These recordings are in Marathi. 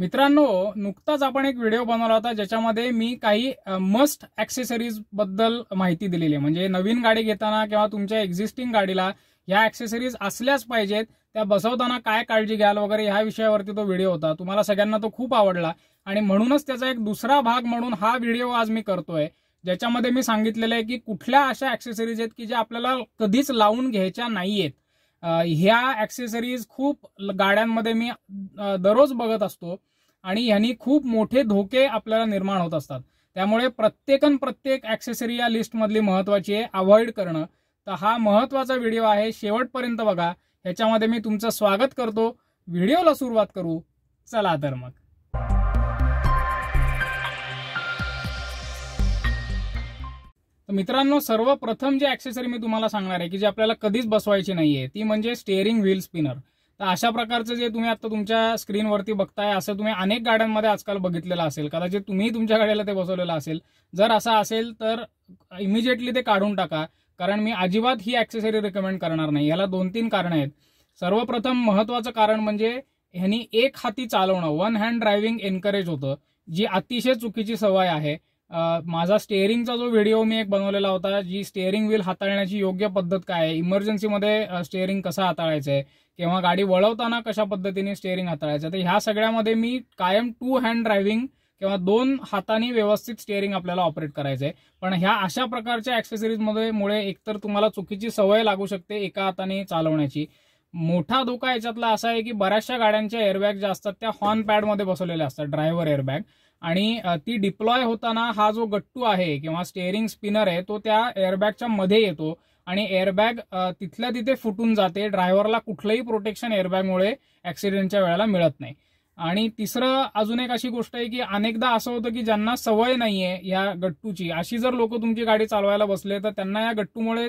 मित्रांनो, नुकताच आपण एक व्हिडिओ बनवला होता ज्याच्यामध्ये मी काही मस्ट ॲक्सेसरीज बद्दल माहिती दिलेली आहे। म्हणजे नवीन गाडी घेताना किंवा तुमच्या एक्झिस्टिंग गाडीला ह्या ॲक्सेसरीज असल्याच पाहिजेत, त्या बसवताना काय काळजी घ्याल वगैरे ह्या विषयावरती तो व्हिडिओ होता। तुम्हाला सगळ्यांना तो खूप आवडला आणि म्हणूनच त्याचा एक दुसरा भाग म्हणून हा व्हिडिओ आज मी करतोय, ज्याच्यामध्ये मी सांगितलेलं आहे की कुठल्या अशा ॲक्सेसरीज आहेत की ज्या आपल्याला कधीच लावून घ्यायच्या नाहीयेत। ह्या ॲक्सेसरीज खूप गाड्यांमध्ये मी दररोज बघत असतो आणि ह्यांनी खूप मोठे धोके आपल्याला निर्माण होत असतात। त्यामुळे प्रत्येक ॲक्सेसरी या लिस्टमधली महत्त्वाची आहे, अवॉइड करणं। तर हा महत्त्वाचा व्हिडिओ आहे, शेवटपर्यंत बघा। ह्याच्यामध्ये मी तुमचं स्वागत करतो। व्हिडिओला सुरुवात करू, चला तर मग। मित्रांनो, सर्वप्रथम जी ॲक्सेसरी मी तुम्हाला सांगणार आहे की जी आपल्याला कधीच बसवायची नाहीये ती म्हणजे स्टीअरिंग व्हील स्पिनर। तर अशा प्रकारचं जे तुम्ही आता तुमच्या स्क्रीनवरती बघताय, असं तुम्ही अनेक गाड्यांमध्ये आजकाल बघितलेलं असेल। कदाचित तुम्ही तुमच्या गाडीला ते बसवलेलं असेल। जर असं असेल तर इमिजिएटली ते काढून टाका, कारण मी अजिबात ही ॲक्सेसरी रिकमेंड करणार नाही। याला 2-3 कारणं आहेत। सर्वप्रथम महत्त्वाचं कारण म्हणजे ह्यांनी एक हाती चालवणं, वन हँड ड्रायव्हिंग एनकरेज होतं, जी अतिशय चुकीची सवय आहे। माझा स्टीअरिंगचा जो व्हिडिओ मी एक बनवलेला होता, जी स्टीअरिंग व्हील हाताळण्याची योग्य पद्धत काय आहे, इमर्जन्सीमध्ये स्टीअरिंग कसं हाताळायचं आहे किंवा गाडी वळवताना कशा पद्धतीने स्टीअरिंग हाताळायचं, तर ह्या सगळ्यामध्ये मी कायम 2 हँड ड्रायव्हिंग किंवा 2 हातांनी व्यवस्थित स्टीअरिंग आपल्याला ऑपरेट करायचं आहे। पण ह्या अशा प्रकारच्या ॲक्सेसरीजमुळे एकतर तुम्हाला चुकीची सवय लागू शकते एका हाताने चालवण्याची। मोठा धोका याच्यातला असा आहे की बऱ्याचशा गाड्यांच्या एअरबॅग ज्या असतात त्या हॉर्न पॅडमध्ये बसवलेल्या असतात, ड्रायव्हर एअरबॅग, आणि ती डिप्लॉय होताना हा जो गट्टू आहे किंवा स्टीअरिंग स्पिनर आहे तो त्या एअरबॅगच्या मध्ये येतो आणि एअरबॅग तिथल्या तिथे फुटून जाते। ड्रायव्हरला कुठलंही प्रोटेक्शन एअरबॅगमुळे ॲक्सिडेंटच्या वेळेला मिळत नाही। आणि तिसरं अजून एक अशी गोष्ट आहे की अनेकदा असं होतं की ज्यांना सवय नाहीये या गट्टूची, अशी जर लोक तुमची गाडी चालवायला बसले तर त्यांना या गट्टूमुळे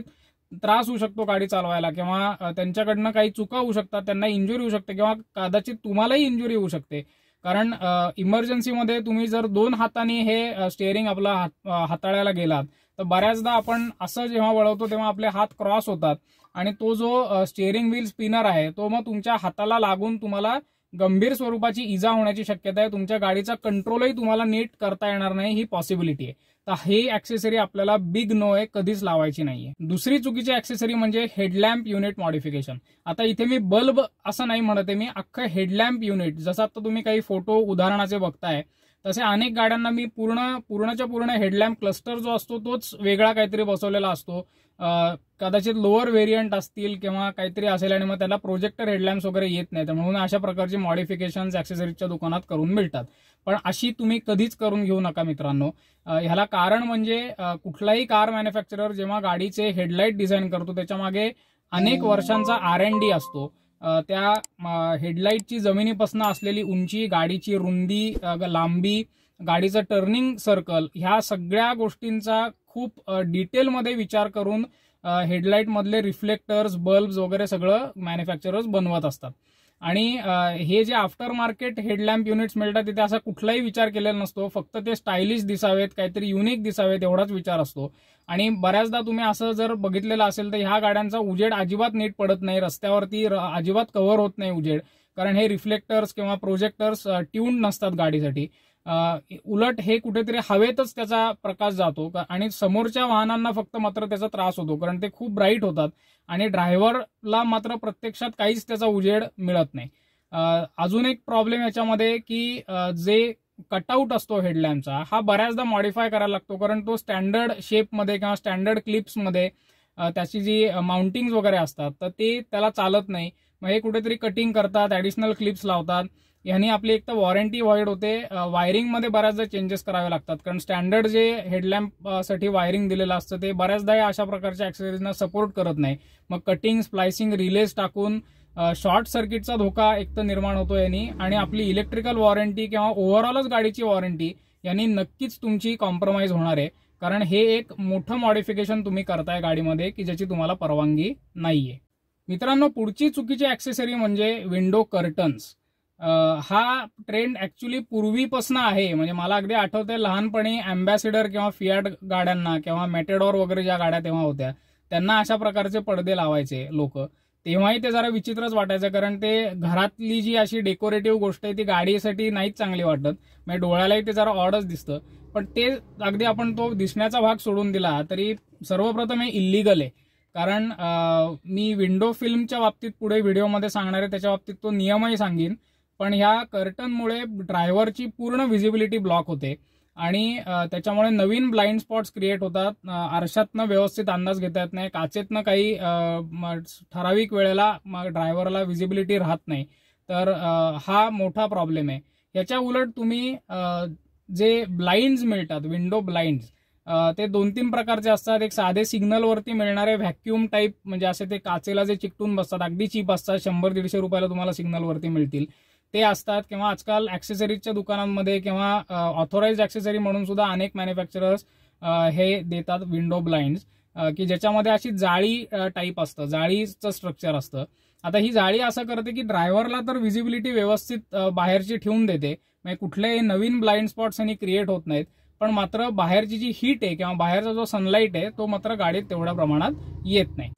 त्रास होऊ शकतो गाडी चालवायला, किंवा त्यांच्याकडनं काही चुका होऊ शकतात, त्यांना इंजुरी होऊ शकते किंवा कदाचित तुम्हालाही इंजुरी होऊ शकते। कारण इमर्जन्सीमध्ये तुम्ही जर 2 हातांनी हे स्टीअरिंग आपला हाताळायला गेलात तर बऱ्याचदा आपण असं जेव्हा वळवतो तेव्हा आपले हात क्रॉस होतात आणि तो जो स्टीअरिंग व्हील स्पिनर आहे तो मग तुमच्या हाताला लागून तुम्हाला गंभीर स्वरूपाची इजा होण्याची शक्यता आहे। तुमच्या गाडीचा कंट्रोलही तुम्हाला नीट करता येणार नाही, ही पॉसिबिलिटी आहे। तर ही ॲक्सेसरी आपल्याला बिग नो आहे, कधीच लावायची नाहीये। दुसरी चुकीची ॲक्सेसरी म्हणजे हेडलॅम्प युनिट मॉडिफिकेशन। आता इथे मी बल्ब असं नाही म्हणत आहे, मी अख्खं हेडलॅम्प युनिट, जसं आता तुम्ही काही फोटो उदाहरणाचे बघताय तसे अनेक गाड्यांना मी पूर्णच्या पूर्ण हेडलॅम्प क्लस्टर जो असतो तोच वेगळा काहीतरी बसवलेला असतो। कदाचित लोअर व्हेरियंट असतील किंवा काहीतरी असेल आणि मग त्याला प्रोजेक्टर हेडलॅम्प्स वगैरे येत नाहीत, म्हणून अशा प्रकारची मॉडिफिकेशन्स ॲक्सेसरीजच्या दुकानात करून मिळतात। पण अशी तुम्ही कधीच करून घेऊ नका मित्रांनो। ह्याला कारण म्हणजे कुठलाही कार मॅन्युफॅक्चरर जेव्हा गाडीचे हेडलाईट डिझाईन करतो त्याच्यामागे अनेक वर्षांचा R&D असतो। त्या हेडलाईटची जमिनीपासून असलेली उंची, गाडीची रुंदी, लांबी, गाडीचं टर्निंग सर्कल, ह्या सगळ्या गोष्टींचा खूप डिटेलमध्ये विचार करून हेडलाईटमधले रिफ्लेक्टर्स, बल्ब्स वगैरे सगळं मॅन्युफॅक्चरर्स बनवत असतात। आणि हे जे आफ्टर मार्केट हेडलॅम्प युनिट्स मिळतात तिथे असा कुठलाही विचार केलेला नसतो, फक्त ते स्टायलिश दिसावेत, काहीतरी युनिक दिसावेत एवढाच विचार असतो। आणि बऱ्याचदा तुम्ही असं जर बघितलेलं असेल तर ह्या गाड्यांचा उजेड अजिबात नीट पडत नाही, रस्त्यावरती अजिबात कव्हर होत नाही उजेड, कारण हे रिफ्लेक्टर्स किंवा प्रोजेक्टर्स ट्यून नसतात गाडीसाठी। उलट हे कुठेतरी हवेतच त्याचा प्रकाश जातो आणि समोरच्या वाहनांना फक्त मात्र त्याचा त्रास होतो, कारण ते खूप ब्राईट होतात आणि ड्रायव्हरला मात्र प्रत्यक्षात काहीच त्याचा उजेड मिळत नाही। अजून एक प्रॉब्लेम याच्यामध्ये की जे कटआउट असतो हेडलॅम्पचा हा बऱ्याचदा मॉडिफाय करायला लागतो, कारण तो स्टँडर्ड शेपमध्ये किंवा स्टँडर्ड क्लिप्समध्ये त्याची जी माउंटिंग्स वगैरे असतात तर ते त्याला चालत नाही। मग हे कुठेतरी कटिंग करतात, ॲडिशनल क्लिप्स लावतात, यांनी आपली एक तर वॉरंटी व्हॉइड होते। वायरिंगमध्ये बऱ्याचदा चेंजेस करावे लागतात, कारण स्टँडर्ड जे हेडलॅम्पसाठी वायरिंग दिलेलं असतं ते बऱ्याचदा अशा प्रकारच्या ॲक्सेसरीजना सपोर्ट करत नाही। मग कटिंग, स्प्लायसिंग, रिलेज टाकून शॉर्ट सर्किटचा धोका एक तर निर्माण होतो यांनी, आणि आपली इलेक्ट्रिकल वॉरंटी किंवा ओव्हरऑलच गाडीची वॉरंटी यांनी नक्कीच तुमची कॉम्प्रोमाइज होणार आहे, कारण हे एक मोठं मॉडिफिकेशन तुम्ही करताय गाडीमध्ये की ज्याची तुम्हाला परवानगी नाहीये। मित्रांनो, पुढची चुकीची ॲक्सेसरी म्हणजे विंडो कर्टन्स। हा ट्रेंड ऍक्च्युली पूर्वीपासून आहे। म्हणजे मला अगदी आठवतंय लहानपणी अँबॅसिडर किंवा फियाट गाड्यांना किंवा मेटेडॉर वगैरे ज्या गाड्या तेव्हा होत्या त्यांना अशा प्रकारचे पडदे लावायचे लोक। तेव्हाही ते जरा विचित्रच वाटायचं, कारण ते घरातली जी अशी डेकोरेटिव्ह गोष्ट आहे ती गाडीसाठी नाहीच चांगली वाटत, म्हणजे डोळ्यालाही ते जरा ऑडच दिसतं. पण ते अगदी आपण तो दिसण्याचा भाग सोडून दिला तरी सर्वप्रथम हे इल्लीगल आहे. कारण मी विंडो फिल्मच्या बाबतीत पुढे व्हिडिओमध्ये सांगणार आहे, त्याच्या बाबतीत तो नियमही सांगेन. पण ह्या कर्टनमुळे ड्रायव्हरची पूर्ण व्हिजिबिलिटी ब्लॉक होते आणि त्याच्यामुळे नवीन ब्लाइंड स्पॉट्स क्रिएट होतात. आरशातनं व्यवस्थित अंदाज घेता येत नाही, काचेतनं काही ठराविक वेळेला ड्रायव्हरला व्हिजिबिलिटी राहत नाही. तर हा मोठा प्रॉब्लेम आहे. याच्या उलट तुम्ही जे ब्लाइंड्स मिळतात, विंडो ब्लाइंड्स, ते 2-3 प्रकारचे असतात. एक साधे सिग्नलवरती मिळणारे व्हॅक्यूम टाईप, म्हणजे असे ते काचेला जे चिकटून बसतात, अगदी चीप असतात, 100-150 रुपयाला तुम्हाला सिग्नलवरती मिळतील ते असतात. किंवा आजकाल ऍक्सेसरीजच्या दुकानांमध्ये किंवा ऑथोराइज्ड ऍक्सेसरी म्हणून सुद्धा अनेक मॅन्युफॅक्चरर्स हे देतात विंडो ब्लाइंड्स, की ज्याच्यामध्ये अशी जाळी टाईप असतं, जाळीचं स्ट्रक्चर असतं. आता ही जाळी असं करते की ड्रायव्हरला तर व्हिजिबिलिटी व्यवस्थित बाहेरची ठेवून देते, म्हणजे कुठलेही नवीन ब्लाइंड स्पॉट्स आणि क्रिएट होत नाहीत. पण मात्र बाहेरची जी हीट आहे किंवा बाहेरचा जो सनलाईट आहे तो मात्र गाडीत तेवढ्या प्रमाणात येत नाही.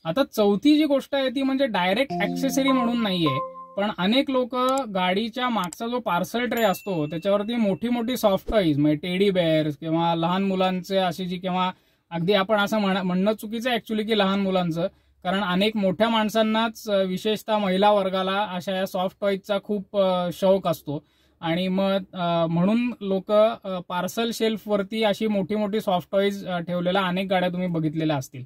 आता चौथी जी गोष्ट आहे ती म्हणजे डायरेक्ट ऍक्सेसरी म्हणून नाहीये, पण अनेक लोक गाडीच्या मागचा जो पार्सल ट्रे असतो त्याच्यावरती मोठी मोठी सॉफ्ट टॉईज, म्हणजे टेडी बेअर्स किंवा लहान मुलांचे अशी जी, किंवा अगदी आपण असं म्हणणं चुकीचं आहे ऍक्च्युली की लहान मुलांचं, कारण अनेक मोठ्या माणसांनाच, विशेषतः महिला वर्गाला अशा या सॉफ्ट टॉईजचा खूप शौक असतो. आणि मग म्हणून लोक पार्सल शेल्फवरती अशी मोठी मोठी सॉफ्ट टॉईज ठेवलेल्या अनेक गाड्या तुम्ही बघितलेल्या असतील.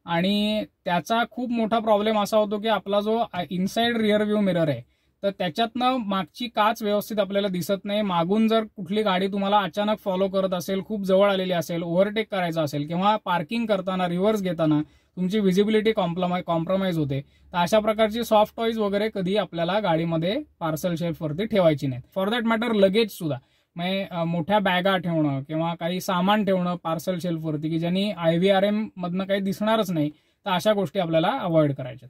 आणि त्याचा खूप मोठा प्रॉब्लेम असा होतो की आपला जो इनसाइड रिअर व्ह्यू मिरर आहे तर त्याच्यातनं मागची काच व्यवस्थित आपल्याला दिसत नाही. मागून जर कुठली गाडी तुम्हाला अचानक फॉलो करत असेल, खूप जवळ आलेली असेल, ओव्हरटेक करायचं असेल किंवा पार्किंग करताना, रिव्हर्स घेताना तुमची व्हिजिबिलिटी कॉम्प्रोमाइज होते. तर अशा प्रकारची सॉफ्ट टॉईज वगैरे कधी आपल्याला गाडीमध्ये पार्सल शेल्फवरती ठेवायची नाहीत. फॉर दॅट मॅटर लगेज सुद्धा, म्हणजे मोठ्या बॅगा ठेवणं किंवा काही सामान ठेवणं पार्सल शेल्फवरती की ज्यांनी IVRM मधनं काही दिसणारच नाही, तर अशा गोष्टी आपल्याला अवॉइड करायच्या.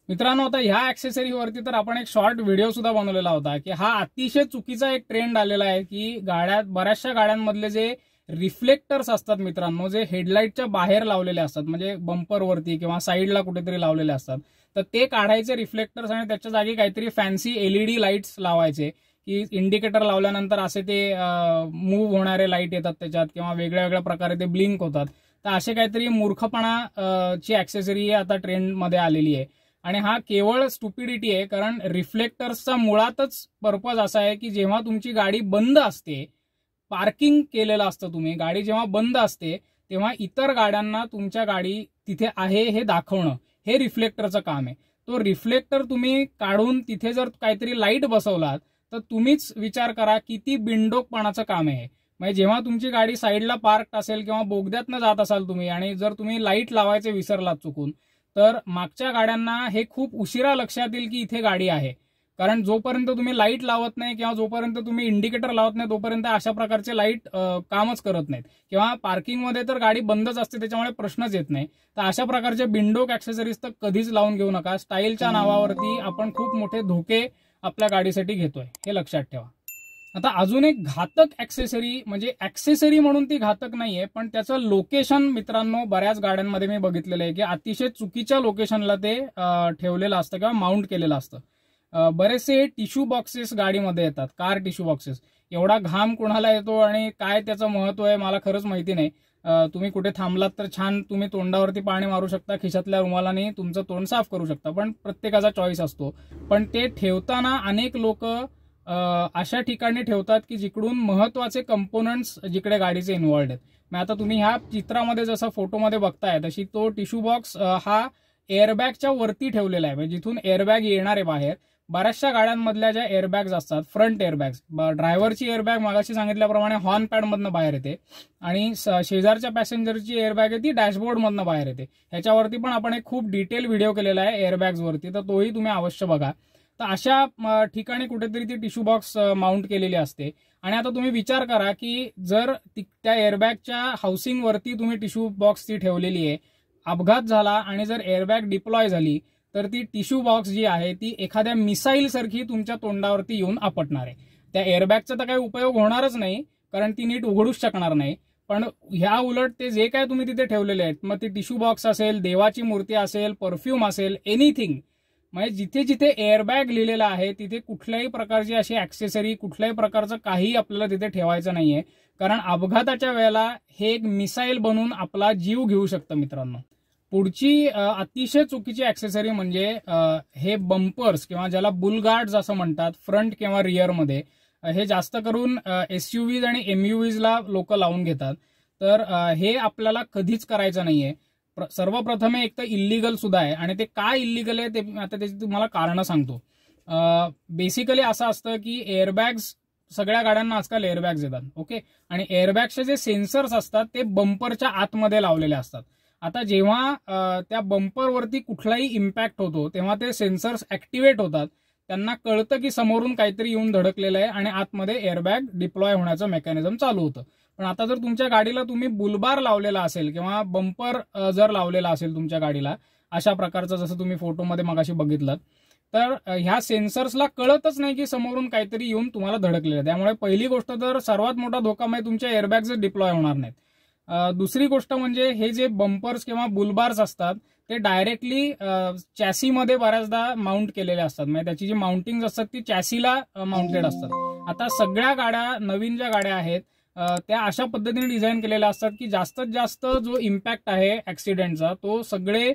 मित्रांनो, आता ह्या ऍक्सेसरीवरती तर आपण एक शॉर्ट व्हिडिओ सुद्धा बनवलेला होता की हा अतिशय चुकीचा एक ट्रेंड आलेला आहे की बऱ्याचशा गाड्यांमधले जे रिफ्लेक्टर्स असतात मित्रांनो, जे हेडलाईटच्या बाहेर लावलेले असतात, म्हणजे बंपरवरती किंवा साईडला कुठेतरी लावलेले असतात, तर ते काढायचे रिफ्लेक्टर्स आणि त्याच्या जागी काहीतरी फॅन्सी LED लाईट्स लावायचे की इंडिकेटर लावल्यानंतर असे ते मूव्ह होणारे लाईट येतात त्याच्यात किंवा वेगळ्या वेगळ्या प्रकारे ते ब्लिंक होतात. तर असे काहीतरी मूर्खपणा ची ऍक्सेसरी आता ट्रेंडमध्ये आलेली आहे. आणि हा केवळ स्टुपिडिटी आहे, कारण रिफ्लेक्टर्सचा मुळातच पर्पज असा आहे की जेव्हा तुमची गाडी बंद असते, पार्किंग केलेलं असतं तुम्ही, गाडी जेव्हा बंद असते तेव्हा इतर गाड्यांना तुमच्या गाडी तिथे आहे हे दाखवणं, हे रिफ्लेक्टरचं काम आहे. तो रिफ्लेक्टर तुम्ही काढून तिथे जर काहीतरी लाईट बसवलात तर तुम्हीच विचार करा किती बिनडोकपणाचं काम आहे. म्हणजे जेव्हा तुमची गाडी साईडला पार्क असेल किंवा बोगद्यातनं जात असाल तुम्ही आणि जर तुम्ही लाईट लावायचे विसरलात चुकून, तर मागच्या गाड्यांना हे खूप उशिरा लक्षात येईल की इथे गाडी आहे. कारण जोपर्यंत तुम्ही लाईट लावत नाही किंवा जोपर्यंत तुम्ही इंडिकेटर लावत नाही तोपर्यंत अशा प्रकारचे लाईट कामच करत नाहीत. किंवा पार्किंगमध्ये तर गाडी बंदच असते, त्याच्यामुळे प्रश्नच येत नाही. तर अशा प्रकारचे बिनडोक ऍक्सेसरीज तर कधीच लावून घेऊ नका. स्टाईलच्या नावावरती आपण खूप मोठे धोके आपल्या गाडीसाठी घेतोय, हे लक्षात ठेवा. आता अजून एक घातक ऍक्सेसरी, म्हणजे ऍक्सेसरी म्हणून ती घातक नाहीये, पण त्याचं लोकेशन मित्रांनो बऱ्याच गाड्यांमध्ये मी बघितलेलं आहे की अतिशय चुकीच्या लोकेशनला ते ठेवलेलं असतं किंवा माउंट केलेलं असतं. बरेचसे टिश्यू बॉक्सेस गाडीमध्ये येतात, कार टिश्यू बॉक्सेस. एवढा घाम कुणाला येतो आणि काय त्याचं महत्व आहे मला खरंच माहिती नाही. तुम्ही कुठे थांबलात तर छान तुम्ही तोंडावरती पाणी मारू शकता, खिशातल्या रुमालाने तुमचं तोंड साफ करू शकता, पण प्रत्येकाचा चॉईस असतो. पण ते ठेवताना अनेक लोक अशा ठिकाणी ठेवतात की जिकडून महत्वाचे कंपोनंट्स जिकडे गाडीचे इन्व्हॉल्ड आहेत. मग आता तुम्ही ह्या चित्रामध्ये जसं फोटोमध्ये बघताय तशी तो टिश्यू बॉक्स हा एअरबॅगच्या वरती ठेवलेला आहे, म्हणजे जिथून एअरबॅग येणार आहे बाहेर. बऱ्याचशा गाड्यांमधल्या ज्या एअरबॅग्स असतात, फ्रंट एअरबॅग्स, ड्रायव्हरची एअरबॅग मागाशी सांगितल्याप्रमाणे हॉर्न पॅडमधनं बाहेर येते आणि शेजारच्या पॅसेंजरची एअरबॅग आहे ती डॅशबोर्डमधनं बाहेर येते. ह्याच्यावरती पण आपण एक खूप डिटेल व्हिडिओ केलेला आहे एअरबॅग्सवरती, तर तोही तुम्ही अवश्य बघा. तर अशा ठिकाणी कुठेतरी ती टिश्यू बॉक्स माउंट केलेली असते. आणि आता तुम्ही विचार करा की जर त्या एअरबॅगच्या हाऊसिंगवरती तुम्ही टिश्यू बॉक्स ती ठेवलेली आहे, अपघात झाला आणि जर एअरबॅग डिप्लॉय झाली तर ती टिश्यू बॉक्स जी आहे ती एखाद्या मिसाईल सारखी तुमच्या तोंडावरती येऊन आपटणार आहे. त्या एअरबॅगचा तर काही उपयोग होणारच नाही, कारण ती नीट उघडूच शकणार नाही. पण ह्या उलट ते जे काय तुम्ही तिथे ठेवलेले आहेत, मग ते टिश्यू बॉक्स असेल, देवाची मूर्ती असेल, परफ्यूम असेल, एनिथिंग, म्हणजे जिथे जिथे एअरबॅग लिहिलेला आहे तिथे कुठल्याही प्रकारची अशी ऍक्सेसरी, कुठल्याही प्रकारचं काही आपल्याला तिथे ठेवायचं नाहीये. कारण अपघाताच्या वेळेला हे एक मिसाईल बनून आपला जीव घेऊ शकतं मित्रांनो. पुढची अतिशय चुकीची ऍक्सेसरी म्हणजे हे बंपर्स किंवा ज्याला बुल गार्ड्स असं म्हणतात, फ्रंट किंवा रिअरमध्ये. हे जास्त करून SUVs आणि MUVsला लोक लावून घेतात. तर हे आपल्याला कधीच करायचं नाहीये. सर्वप्रथम एक तर इल्लीगल सुद्धा आहे, आणि ते काय इल्लीगल आहे ते आता त्याची तुम्हाला कारणं सांगतो. बेसिकली असं असतं की एअरबॅग्स, सगळ्या गाड्यांना आजकाल एअरबॅग्स येतात, ओके, आणि एअरबॅगचे जे सेन्सर्स असतात ते बंपरच्या आतमध्ये लावलेले असतात. आता जेव्हा त्या बंपरवरती कुठलाही इम्पॅक्ट होतो तेव्हा ते सेन्सर्स ऍक्टिव्हेट होतात. त्यांना कळतं की समोरून काहीतरी येऊन धडकलेलं आहे आणि आतमध्ये एअरबॅग डिप्लॉय होण्याचं मेकॅनिझम चालू होतं. पण आता जर तुमच्या गाडीला तुम्ही बुलबार लावलेला असेल किंवा बंपर जर लावलेला असेल तुमच्या गाडीला अशा प्रकारचं, जसं तुम्ही फोटोमध्ये मगाशी बघितलं, तर ह्या सेन्सर्सला कळतच नाही की समोरून काहीतरी येऊन तुम्हाला धडकलेलं आहे. त्यामुळे पहिली गोष्ट तर सर्वात मोठा धोका म्हणजे तुमच्या एअरबॅग्स डिप्लॉय होणार नाहीत. दुसरी गोष्ट म्हणजे हे जे बंपर्स किंवा बुलबार्स असतात ते डायरेक्टली चॅसीमध्ये बऱ्याचदा माउंट केलेले असतात. म्हणजे त्याची जी माउंटिंग असतात ती चॅसीला माउंटेड असतात. आता सगळ्या गाड्या, नवीन ज्या गाड्या आहेत त्या अशा पद्धतीने डिझाईन केलेल्या असतात की जास्तीत जास्त जो इम्पॅक्ट आहे ऍक्सिडेंटचा तो सगळे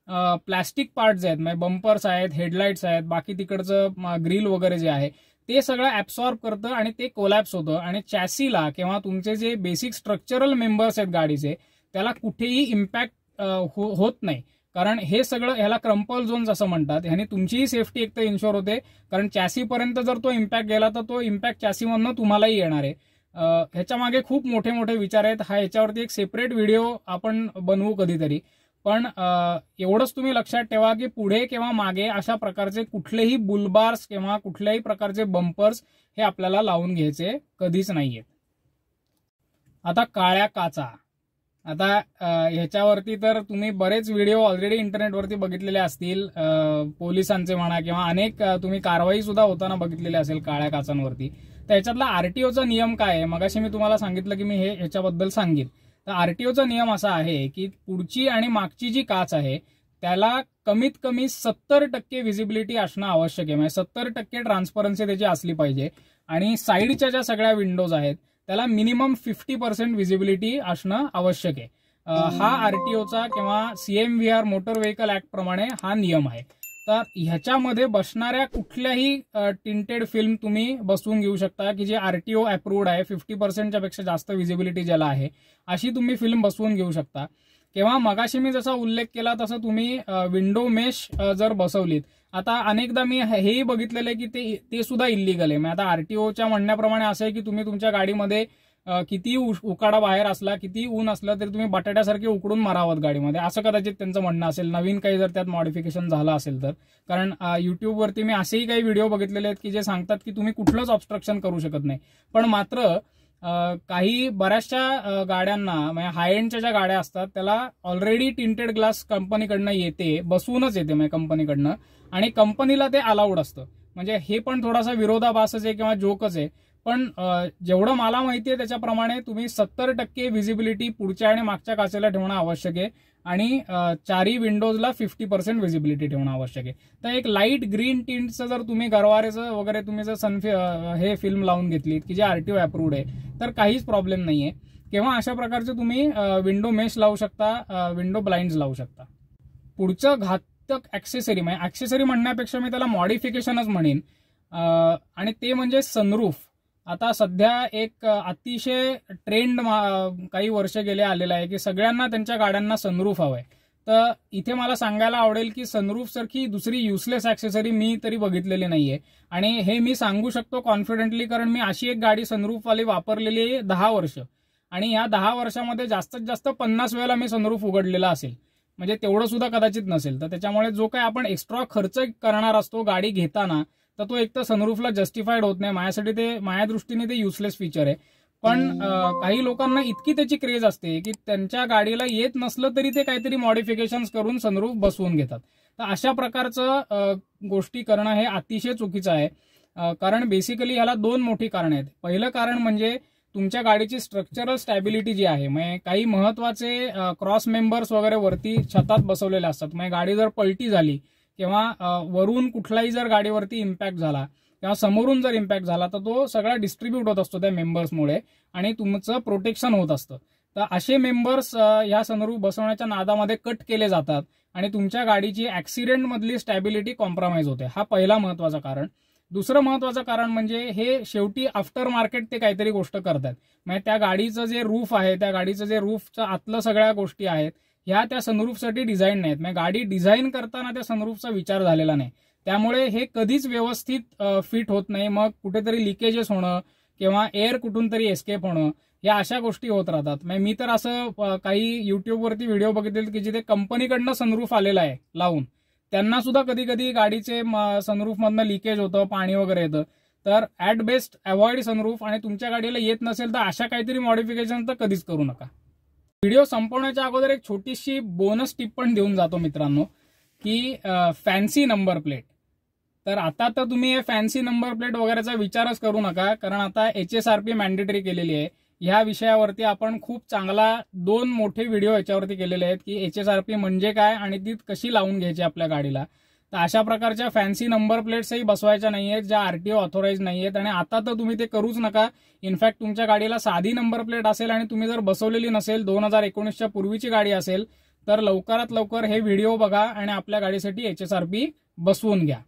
प्लास्टिक पार्ट्स आहेत, म्हणजे बंपर्स आहेत, हेडलाईट्स आहेत, बाकी तिकडचं ग्रिल वगैरे जे आहे ते सगळं ऍब्सॉर्ब करतं आणि ते कोलॅप्स होतं. आणि चॅसीला किंवा तुमचे जे बेसिक स्ट्रक्चरल मेंबर्स आहेत गाडीचे त्याला कुठेही इम्पॅक्ट होत नाही. कारण हे सगळं, ह्याला क्रम्पल झोन्स असं म्हणतात. ह्याने तुमचीही सेफ्टी एक तर इन्शुअर होते, कारण चॅसीपर्यंत जर तो इम्पॅक्ट गेला तर तो इम्पॅक्ट चॅसीमधनं तुम्हालाही येणार आहे. ह्याच्या मागे खूप मोठे मोठे विचार आहेत. ह्याच्यावरती एक सेपरेट व्हिडिओ आपण बनवू कधीतरी. पण एवढंच तुम्ही लक्षात ठेवा की पुढे किंवा मागे अशा प्रकारचे कुठलेही बुलबार्स किंवा कुठल्याही प्रकारचे बंपर्स हे आपल्याला लावून घ्यायचे कधीच नाहीये. आता काळ्या काचा, आता ह्याच्यावरती तर तुम्ही बरेच व्हिडिओ ऑलरेडी इंटरनेटवरती बघितलेले असतील, पोलिसांचे म्हणा किंवा अनेक तुम्ही कारवाई सुद्धा होताना बघितलेली असेल काळ्या काचांवरती. तर ह्याच्यातला RTOचा नियम काय आहे, मगाशी मी तुम्हाला सांगितलं की मी ह्याच्याबद्दल सांगेन. तर RTOचा नियम असा आहे की पुढची आणि मागची जी काच आहे त्याला कमीत कमी 70% व्हिजिबिलिटी असणं आवश्यक आहे. म्हणजे 70% ट्रान्सपरन्सी त्याची असली पाहिजे. आणि साईडच्या ज्या सगळ्या विंडोज आहेत त्याला मिनिमम 50% व्हिजिबिलिटी असणं आवश्यक आहे. हा RTOचा किंवा CMVR मोटर व्हेकल ऍक्ट प्रमाणे हा नियम आहे. तर ह्याच्यामध्ये बसणाऱ्या कुठल्याही टिंटेड फिल्म तुम्ही बसवून घेऊ शकता की जे RTO अप्रूव्ड आहे, 50%च्या पेक्षा जास्त व्हिजिबिलिटी ज्याला आहे अशी तुम्ही फिल्म बसवून घेऊ शकता. किंवा मगाशी मी जसा उल्लेख केला तसं तुम्ही विंडो मेश जर बसवलीत. आता अनेकदा मी हेही बघितलेलं आहे की ते सुद्धा इल्लीगल आहे. आता RTOच्या म्हणण्याप्रमाणे असं आहे की तुम्ही तुमच्या गाडीमध्ये किती उकाडा बाहेर असला, किती ऊन असलं तरी तुम्ही बटाट्यासारखे उकडून मारावत गाडीमध्ये, असं कदाचित त्यांचं म्हणणं असेल. नवीन काही जर त्यात मॉडिफिकेशन झालं असेल तर. कारण युट्यूबवरती मी असेही काही व्हिडिओ बघितलेले आहेत की जे सांगतात की तुम्ही कुठलंच ऑब्स्ट्रक्शन करू शकत नाही. पण मात्र काही बऱ्याचशा गाड्यांना, म्हणजे हाय एंडच्या ज्या गाड्या असतात त्याला ऑलरेडी टिंटेड ग्लास कंपनीकडनं येते, बसवूनच येते म्हणजे कंपनीकडनं, आणि कंपनीला ते अलाउड असतं. म्हणजे हे पण थोडासा विरोधाभासच आहे किंवा जोकच आहे. पण जेवढं मला माहिती आहे त्याच्याप्रमाणे तुम्ही 70% व्हिजिबिलिटी पुढच्या आणि मागच्या काचेला ठेवणं आवश्यक आहे आणि चारही विंडोजला 50% व्हिजिबिलिटी ठेवणं आवश्यक आहे. तर एक लाईट ग्रीन टिंटचं जर तुम्ही गरवारेचं वगैरे तुम्ही जर हे फिल्म लावून घेतलीत की जे RTO अप्रूव्ड आहे तर काहीच प्रॉब्लेम नाहीये. किंवा अशा प्रकारचे तुम्ही विंडो मेश लावू शकता, विंडो ब्लाइंड्स लावू शकता. पुढचं घातक ऍक्सेसरी, म्हणजे ऍक्सेसरी म्हणण्यापेक्षा मी त्याला मॉडिफिकेशनच म्हणेन, आणि ते म्हणजे सनरूफ. आता सध्या एक अतिशय ट्रेंड काही वर्ष गेले आलेला आहे की सगळ्यांना त्यांच्या गाड्यांना सनरूफ हवंय. तर इथे मला सांगायला आवडेल की सनरूफ सारखी दुसरी युजलेस ऍक्सेसरी मी तरी बघितलेली नाहीये. आणि हे मी सांगू शकतो कॉन्फिडेंटली, कारण मी अशी एक गाडी सनरूफवाली वापरलेली आहे 10 वर्ष, आणि या 10 वर्षामध्ये जास्तीत जास्त 50 वेळेला मी सनरूफ उघडलेला असेल, म्हणजे तेवढं सुद्धा कदाचित नसेल. तर त्याच्यामुळे जो काही आपण एक्स्ट्रा खर्च करणार असतो गाडी घेताना तर तो एक तर सनरूफला जस्टिफाईड होत नाही. माझ्यासाठी ते, माझ्या दृष्टीने ते युजलेस फीचर आहे. पण काही लोकांना इतकी त्याची क्रेज असते की त्यांच्या गाडीला येत नसलं तरी ते काहीतरी मॉडिफिकेशन करून सनरूफ बसवून घेतात. तर अशा प्रकारचं गोष्टी करणं हे अतिशय चुकीचं आहे. कारण बेसिकली ह्याला 2 मोठी कारणं आहेत. पहिलं कारण म्हणजे तुमच्या गाडीची स्ट्रक्चरल स्टॅबिलिटी जी आहे, म्हणजे काही महत्वाचे क्रॉस मेंबर्स वगैरे वरती छतात बसवलेले असतात. म्हणजे गाडी जर पलटी झाली किंवा वरून कुठलाही जर गाडीवरती इम्पॅक्ट झाला किंवा समोरून जर इम्पॅक्ट झाला तर तो सगळा डिस्ट्रीब्यूट होत असतो त्या मेंबर्समुळे आणि तुमचं प्रोटेक्शन होत असतं. तर असे मेंबर्स ह्या सनरूफ बसवण्याच्या नादामध्ये कट केले जातात आणि तुमच्या गाडीची ऍक्सिडेंट मधली स्टॅबिलिटी कॉम्प्रोमाइज होते. हा पहिला महत्वाचं कारण. दुसरं महत्वाचं कारण म्हणजे हे शेवटी आफ्टर मार्केट ते काहीतरी गोष्ट करतात. म्हणजे त्या गाडीचं जे रूफ आहे, त्या गाडीचं जे रूफचं आतलं सगळ्या गोष्टी आहेत ह्या त्या सनरूफसाठी डिझाईन नाहीत. म्हणजे गाडी डिझाईन करताना त्या सनरूफचा विचार झालेला नाही. त्यामुळे हे कधीच व्यवस्थित फिट होत नाही. मग कुठेतरी लिकेजेस होणं किंवा एअर कुठून तरी एस्केप होणं या अशा गोष्टी होत राहतात. म्हणजे मी तर असं काही युट्यूबवरती व्हिडिओ बघितले की जिथे कंपनीकडनं सनरूफ आलेला आहे लावून, त्यांना सुद्धा कधी कधी गाडीचे सनरूफमधनं लिकेज होतं, पाणी वगैरे येतं. तर ऍट बेस्ट अवॉइड सनरूफ. आणि तुमच्या गाडीला येत नसेल तर अशा काहीतरी मॉडिफिकेशन तर कधीच करू नका. व्हिडिओ संपवण्याच्या अगोदर एक छोटीशी बोनस टिप पण देऊन जातो मित्रांनो, की फॅन्सी नंबर प्लेट. तर आता तर तुम्ही हे फॅन्सी नंबर प्लेट वगैरेचा विचारच करू नका, कारण आता HSRP मॅन्डेटरी केलेली आहे. ह्या विषयावरती आपण खूप चांगला 2 मोठे व्हिडिओ याच्यावरती केलेले आहेत की HSRP म्हणजे काय आणि ती कशी लावून घ्यायची आपल्या गाडीला. तर अशा प्रकारच्या फॅन्सी नंबर प्लेट्सही बसवायच्या नाहीयेत ज्या RTO ऑथोराइज नाहीयेत. आणि आता तर तुम्ही ते करूच नका. इनफॅक्ट तुमच्या गाडीला साधी नंबर प्लेट असेल आणि तुम्ही जर बसवलेली नसेल, 2019च्या पूर्वीची गाडी असेल, तर लवकरात लवकर हे व्हिडिओ बघा आणि आपल्या गाडीसाठी HSRP बसवून घ्या.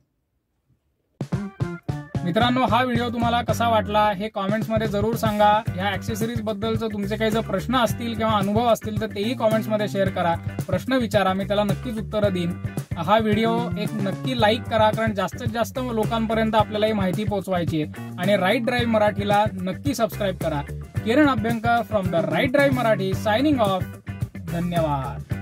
मित्रांनो, हा व्हिडिओ तुम्हाला कसा वाटला हे कॉमेंट्समध्ये जरूर सांगा. ह्या ऍक्सेसरीज बद्दलचं तुमचे काही जर प्रश्न असतील किंवा अनुभव असतील तर तेही कॉमेंट्समध्ये शेअर करा. प्रश्न विचारा, मी त्याला नक्कीच उत्तरं देईन. हा व्हिडिओ एक नक्की लाईक करा, कारण जास्तीत जास्त लोकांपर्यंत आपल्याला ही माहिती पोहोचवायची आहे. आणि राईट ड्राईव्ह मराठीला नक्की सबस्क्राईब करा. Kiran Abhyankar from the Right Drive Marathi signing off. धन्यवाद.